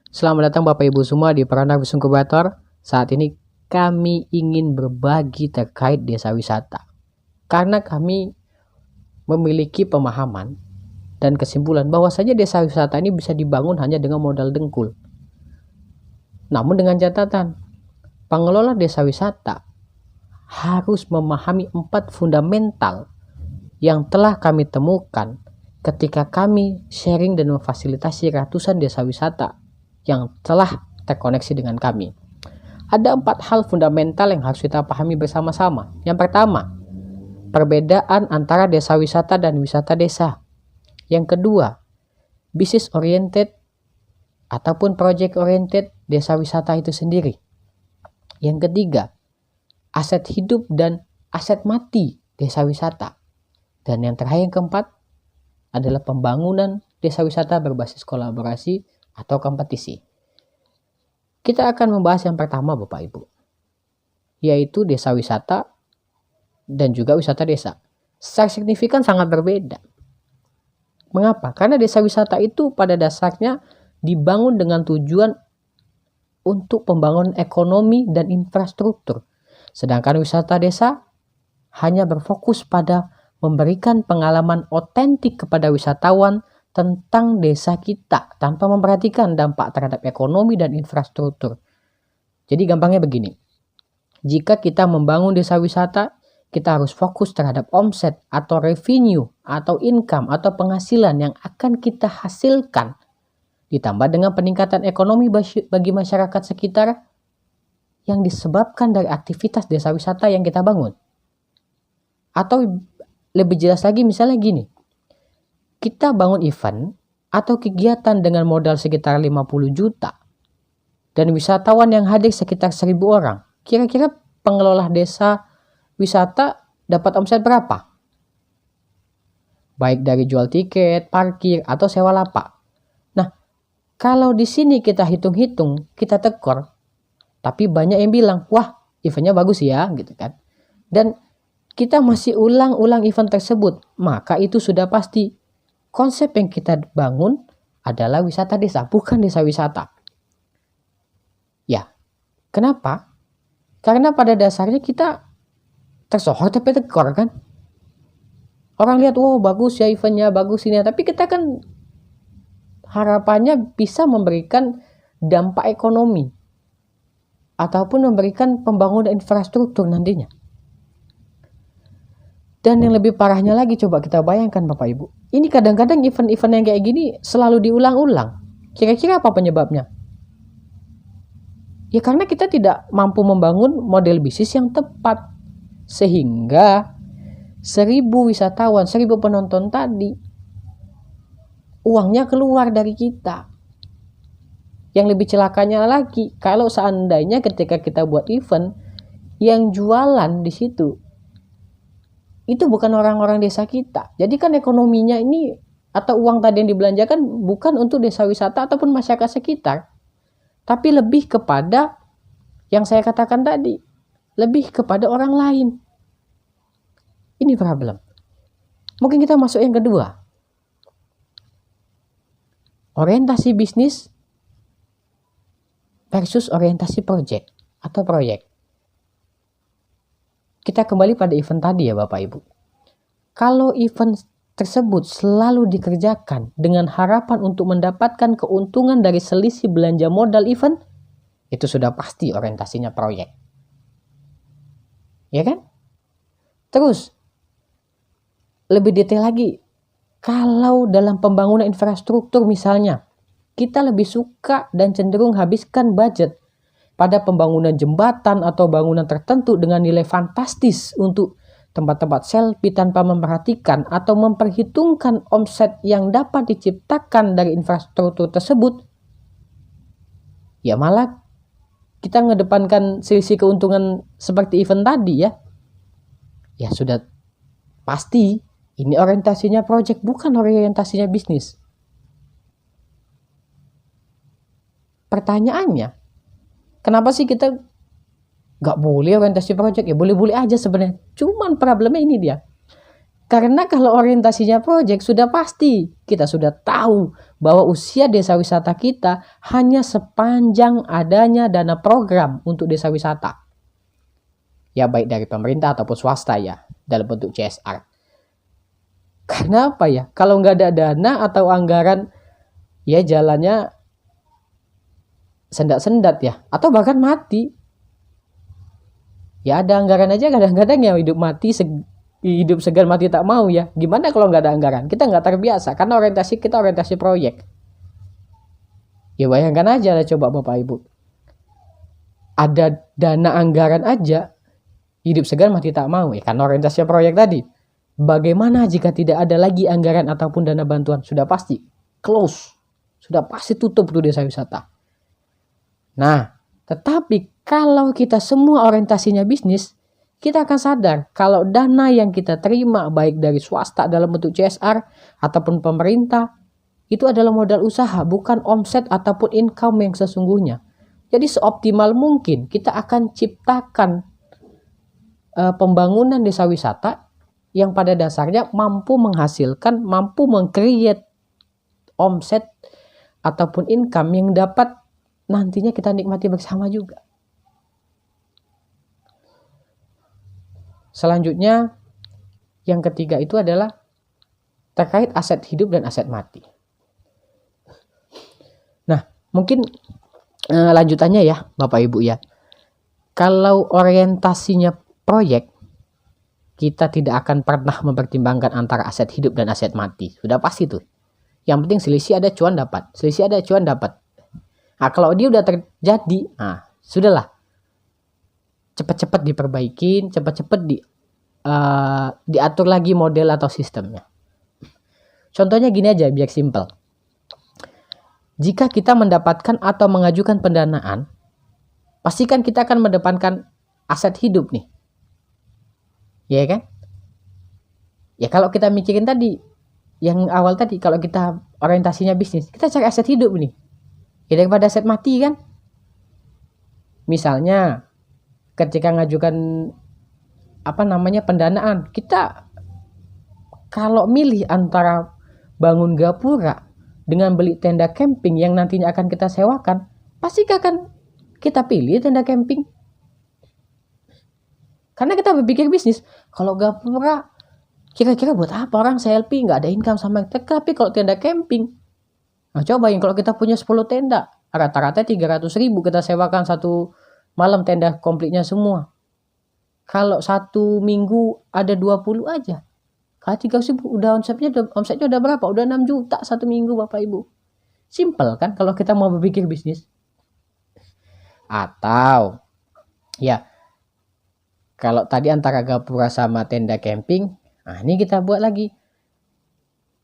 Selamat datang Bapak Ibu semua di Peranakan Inkubator. Saat ini kami ingin berbagi terkait desa wisata. Karena kami memiliki pemahaman dan kesimpulan bahwasanya desa wisata ini bisa dibangun hanya dengan modal dengkul. Namun dengan catatan, pengelola desa wisata harus memahami 4 fundamental yang telah kami temukan ketika kami sharing dan memfasilitasi ratusan desa wisata yang telah terkoneksi dengan kami. Ada 4 hal fundamental yang harus kita pahami bersama-sama. Yang pertama, perbedaan antara desa wisata dan wisata desa. Yang kedua, business oriented ataupun project oriented desa wisata itu sendiri. Yang ketiga, aset hidup dan aset mati desa wisata. Dan yang terakhir, yang keempat, adalah pembangunan desa wisata berbasis kolaborasi atau kompetisi. Kita akan membahas yang pertama Bapak Ibu, yaitu desa wisata dan juga wisata desa. Secara signifikan sangat berbeda. Mengapa? Karena desa wisata itu pada dasarnya dibangun dengan tujuan untuk pembangunan ekonomi dan infrastruktur. Sedangkan wisata desa hanya berfokus pada memberikan pengalaman otentik kepada wisatawan tentang desa kita tanpa memperhatikan dampak terhadap ekonomi dan infrastruktur. Jadi gampangnya begini, jika kita membangun desa wisata, kita harus fokus terhadap omset atau revenue atau income atau penghasilan yang akan kita hasilkan, ditambah dengan peningkatan ekonomi bagi masyarakat sekitar yang disebabkan dari aktivitas desa wisata yang kita bangun. Atau lebih jelas lagi, misalnya gini, kita bangun event atau kegiatan dengan modal sekitar 50 juta dan wisatawan yang hadir sekitar 1.000 orang. Kira-kira pengelola desa wisata dapat omset berapa? Baik dari jual tiket, parkir, atau sewa lapak. Nah, kalau di sini kita hitung-hitung, kita tekor, tapi banyak yang bilang, wah eventnya bagus ya, gitu kan. Dan kita masih ulang-ulang event tersebut, maka itu sudah pasti konsep yang kita bangun adalah wisata desa, bukan desa wisata. Ya, kenapa? Karena pada dasarnya kita tersohor tapi tekor kan. Orang lihat, wow bagus ya eventnya, bagus ini. Tapi kita kan harapannya bisa memberikan dampak ekonomi ataupun memberikan pembangunan infrastruktur nantinya. Dan yang lebih parahnya lagi, coba kita bayangkan Bapak Ibu. Ini kadang-kadang event-event yang kayak gini selalu diulang-ulang. Kira-kira apa penyebabnya? Ya karena kita tidak mampu membangun model bisnis yang tepat. Sehingga 1.000 wisatawan, 1.000 penonton tadi, uangnya keluar dari kita. Yang lebih celakanya lagi, kalau seandainya ketika kita buat event, yang jualan di situ itu bukan orang-orang desa kita. Jadi kan ekonominya ini atau uang tadi yang dibelanjakan bukan untuk desa wisata ataupun masyarakat sekitar, tapi lebih kepada yang saya katakan tadi, lebih kepada orang lain. Ini problem. Mungkin kita masuk yang kedua. Orientasi bisnis versus orientasi project atau proyek. Kita kembali pada event tadi ya Bapak Ibu. Kalau event tersebut selalu dikerjakan dengan harapan untuk mendapatkan keuntungan dari selisih belanja modal event, itu sudah pasti orientasinya proyek. Ya kan? Terus, lebih detail lagi, kalau dalam pembangunan infrastruktur misalnya, kita lebih suka dan cenderung habiskan budget pada pembangunan jembatan atau bangunan tertentu dengan nilai fantastis untuk tempat-tempat selfie tanpa memperhatikan atau memperhitungkan omset yang dapat diciptakan dari infrastruktur tersebut. Ya malah kita mengedepankan selisih keuntungan seperti event tadi ya. Ya sudah pasti ini orientasinya project, bukan orientasinya bisnis. Pertanyaannya, kenapa sih kita gak boleh orientasi project? Ya boleh-boleh aja sebenarnya. Cuman problemnya ini dia. Karena kalau orientasinya proyek sudah pasti kita sudah tahu bahwa usia desa wisata kita hanya sepanjang adanya dana program untuk desa wisata. Ya baik dari pemerintah ataupun swasta ya dalam bentuk CSR. Karena apa ya? Kalau nggak ada dana atau anggaran ya jalannya sendat-sendat ya. Atau bahkan mati. Ya ada anggaran aja kadang-kadang ya hidup segan mati tak mau ya. Gimana kalau nggak ada anggaran? Kita nggak terbiasa karena kita orientasi proyek. Ya bayangkan aja lah coba Bapak Ibu. Ada dana anggaran aja, hidup segan mati tak mau ya karena orientasi proyek tadi. Bagaimana jika tidak ada lagi anggaran ataupun dana bantuan? Sudah pasti close. Sudah pasti tutup tuh desa wisata. Nah, tetapi kalau kita semua orientasinya bisnis, kita akan sadar kalau dana yang kita terima baik dari swasta dalam bentuk CSR ataupun pemerintah itu adalah modal usaha, bukan omset ataupun income yang sesungguhnya. Jadi seoptimal mungkin kita akan ciptakan pembangunan desa wisata yang pada dasarnya mampu menghasilkan, mampu meng-create omset ataupun income yang dapat nantinya kita nikmati bersama juga. Selanjutnya, yang ketiga itu adalah terkait aset hidup dan aset mati. Nah, mungkin lanjutannya ya, Bapak Ibu ya. Kalau orientasinya proyek, kita tidak akan pernah mempertimbangkan antara aset hidup dan aset mati. Sudah pasti tuh. Yang penting selisih ada cuan dapat. Selisih ada cuan dapat. Nah, kalau dia udah terjadi, nah, sudahlah. Cepat-cepat diperbaikin, cepat-cepat diatur lagi model atau sistemnya. Contohnya gini aja biar simple. Jika kita mendapatkan atau mengajukan pendanaan, pastikan kita akan mendepankan aset hidup nih. Ya kan? Ya kalau kita mikirin tadi, yang awal tadi, kalau kita orientasinya bisnis, kita cari aset hidup nih. Ya daripada aset mati kan? Misalnya, ketika ngajukan pendanaan, kita kalau milih antara bangun gapura dengan beli tenda camping yang nantinya akan kita sewakan, pasti akan kita pilih tenda camping. Karena kita berpikir bisnis, kalau gapura kira-kira buat apa orang selfie nggak ada income sama. Tapi kalau tenda camping, nah cobain kalau kita punya 10 tenda, rata-rata 300.000 kita sewakan satu malam tenda komplitnya semua. Kalau satu minggu ada 20 aja. Kalau 3.000 udah omsetnya udah berapa? Udah 6 juta satu minggu Bapak Ibu. Simple kan kalau kita mau berpikir bisnis. Atau ya kalau tadi antara gapura sama tenda camping, nah ini kita buat lagi.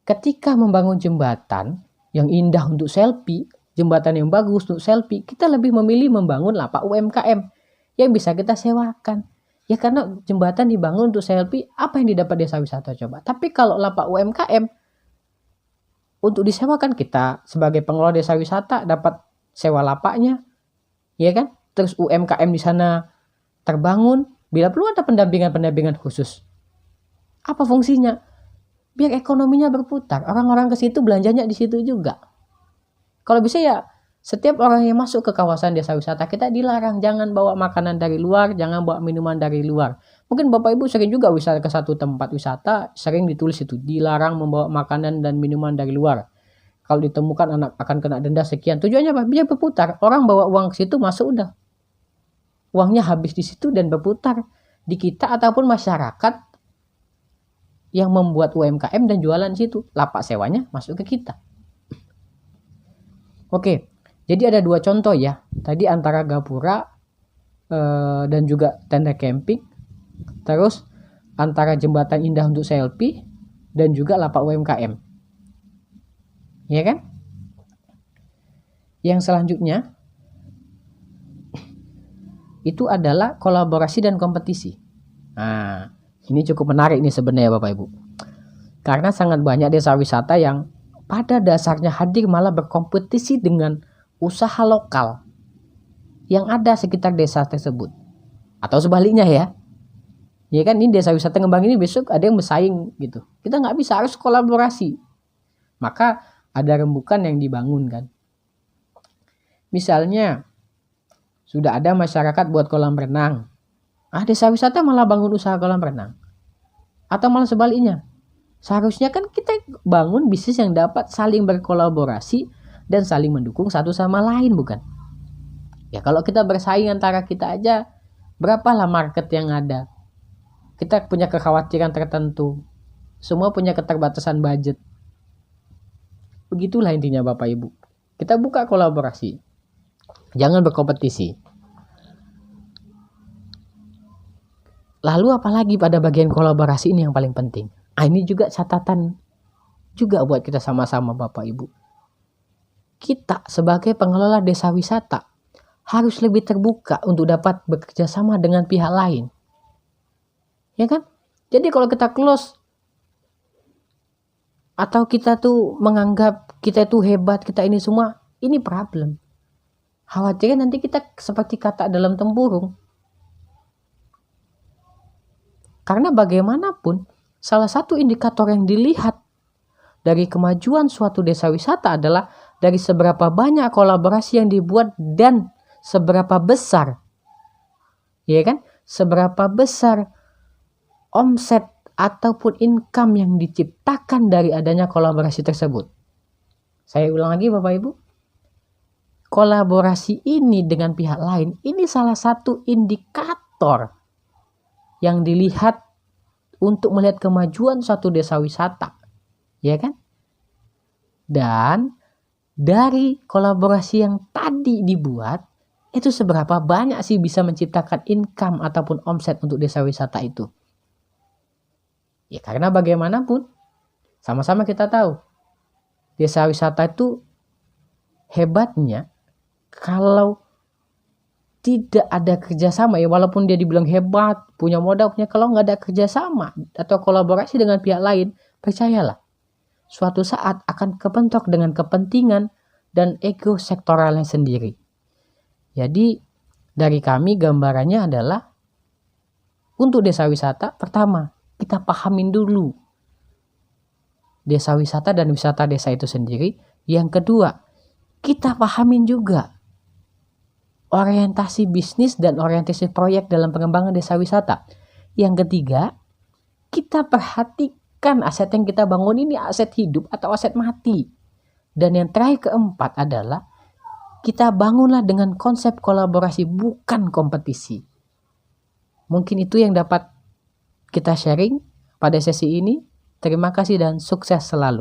Ketika membangun jembatan yang indah untuk selfie, jembatan yang bagus untuk selfie, kita lebih memilih membangun lapak UMKM yang bisa kita sewakan. Ya karena jembatan dibangun untuk selfie, apa yang didapat desa wisata coba? Tapi kalau lapak UMKM untuk disewakan, kita sebagai pengelola desa wisata dapat sewa lapaknya, ya kan? Terus UMKM di sana terbangun, bila perlu ada pendampingan khusus. Apa fungsinya? Biar ekonominya berputar, orang-orang ke situ belanjanya di situ juga. Kalau bisa ya setiap orang yang masuk ke kawasan desa wisata kita dilarang jangan bawa makanan dari luar, jangan bawa minuman dari luar. Mungkin Bapak Ibu sering juga wisata ke satu tempat wisata, sering ditulis itu dilarang membawa makanan dan minuman dari luar. Kalau ditemukan anak akan kena denda sekian. Tujuannya apa? Biar berputar. Orang bawa uang ke situ masuk udah. Uangnya habis di situ dan berputar di kita ataupun masyarakat yang membuat UMKM dan jualan di situ. Lapak sewanya masuk ke kita. Oke, jadi ada 2 contoh ya. Tadi antara gapura dan juga tenda camping. Terus antara jembatan indah untuk selfie dan juga lapak UMKM. Ya kan? Yang selanjutnya itu adalah kolaborasi dan kompetisi. Nah, ini cukup menarik nih sebenarnya Bapak Ibu. Karena sangat banyak desa wisata yang pada dasarnya hadir malah berkompetisi dengan usaha lokal yang ada sekitar desa tersebut. Atau sebaliknya ya. Ya kan, ini desa wisata ngembang ini besok ada yang bersaing gitu. Kita nggak bisa, harus kolaborasi. Maka ada rembukan yang dibangun kan. Misalnya sudah ada masyarakat buat kolam renang. Desa wisata malah bangun usaha kolam renang. Atau malah sebaliknya. Seharusnya kan kita bangun bisnis yang dapat saling berkolaborasi dan saling mendukung satu sama lain, bukan? Ya kalau kita bersaing antara kita aja, berapalah market yang ada? Kita punya kekhawatiran tertentu. Semua punya keterbatasan budget. Begitulah intinya Bapak Ibu. Kita buka kolaborasi. Jangan berkompetisi. Lalu apalagi pada bagian kolaborasi ini yang paling penting? Ini juga catatan juga buat kita sama-sama Bapak Ibu. Kita sebagai pengelola desa wisata harus lebih terbuka untuk dapat bekerja sama dengan pihak lain. Ya kan? Jadi kalau kita close atau kita tuh menganggap kita itu hebat, kita ini semua, ini problem. Khawatirnya nanti kita seperti katak dalam tempurung. Karena bagaimanapun, salah satu indikator yang dilihat dari kemajuan suatu desa wisata adalah dari seberapa banyak kolaborasi yang dibuat dan seberapa besar. Ya kan? Seberapa besar omset ataupun income yang diciptakan dari adanya kolaborasi tersebut. Saya ulang lagi Bapak Ibu. Kolaborasi ini dengan pihak lain, ini salah satu indikator yang dilihat untuk melihat kemajuan suatu desa wisata. Ya kan? Dan dari kolaborasi yang tadi dibuat, itu seberapa banyak sih bisa menciptakan income ataupun omset untuk desa wisata itu. Ya karena bagaimanapun, sama-sama kita tahu, desa wisata itu hebatnya kalau tidak ada kerjasama, ya walaupun dia dibilang hebat, punya modal, kalau nggak ada kerjasama atau kolaborasi dengan pihak lain, percayalah, suatu saat akan kebentok dengan kepentingan dan ego sektoralnya sendiri. Jadi dari kami gambarannya adalah untuk desa wisata, pertama, kita pahamin dulu desa wisata dan wisata desa itu sendiri. Yang kedua, kita pahamin juga orientasi bisnis dan orientasi proyek dalam pengembangan desa wisata. Yang ketiga, kita perhatikan aset yang kita bangun ini aset hidup atau aset mati. Dan yang terakhir keempat adalah kita bangunlah dengan konsep kolaborasi, bukan kompetisi. Mungkin itu yang dapat kita sharing pada sesi ini. Terima kasih dan sukses selalu.